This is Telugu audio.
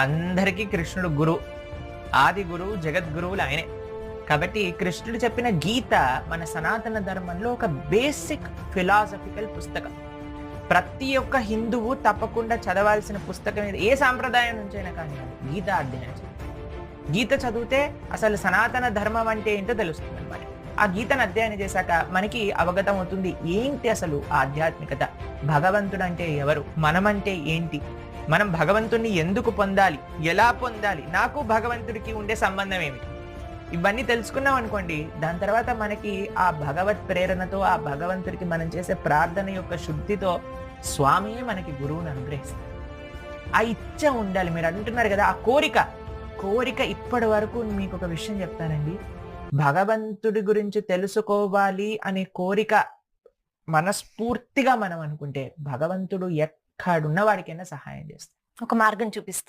అందరికీ కృష్ణుడు గురు, ఆది గురువు, జగద్గురువులు ఆయనే. కాబట్టి కృష్ణుడు చెప్పిన గీత మన సనాతన ధర్మంలో ఒక బేసిక్ ఫిలాసఫికల్ పుస్తకం. ప్రతి ఒక్క హిందువు తప్పకుండా చదవాల్సిన పుస్తకం ఇది. ఏ సాంప్రదాయం నుంచైనా కానీ గీత అధ్యయనం చేయాలి. గీత చదివితే అసలు సనాతన ధర్మం అంటే ఏంటో తెలుస్తుంది అనమాట. ఆ గీతను అధ్యయనం చేశాక మనకి అవగతం అవుతుంది ఏంటి అసలు ఆధ్యాత్మికత, భగవంతుడు అంటే ఎవరు, మనమంటే ఏంటి, మనం భగవంతుణ్ణి ఎందుకు పొందాలి, ఎలా పొందాలి, నాకు భగవంతుడికి ఉండే సంబంధం ఏమిటి, ఇవన్నీ తెలుసుకున్నాం అనుకోండి. దాని తర్వాత మనకి ఆ భగవత్ ప్రేరణతో, ఆ భగవంతుడికి మనం చేసే ప్రార్థన యొక్క శుద్ధితో స్వామియే మనకి గురువుని అనుగ్రహిస్తారు. ఆ ఇచ్చ ఉండాలి. మీరు అంటున్నారు కదా ఆ కోరిక ఇప్పటి వరకు మీకు ఒక విషయం చెప్తానండి. భగవంతుడి గురించి తెలుసుకోవాలి అనే కోరిక మనస్ఫూర్తిగా మనం అనుకుంటే భగవంతుడు ఎక్కడున్న వాడికైనా సహాయం చేస్తాడు. ఒక మార్గం చూపిస్తారు.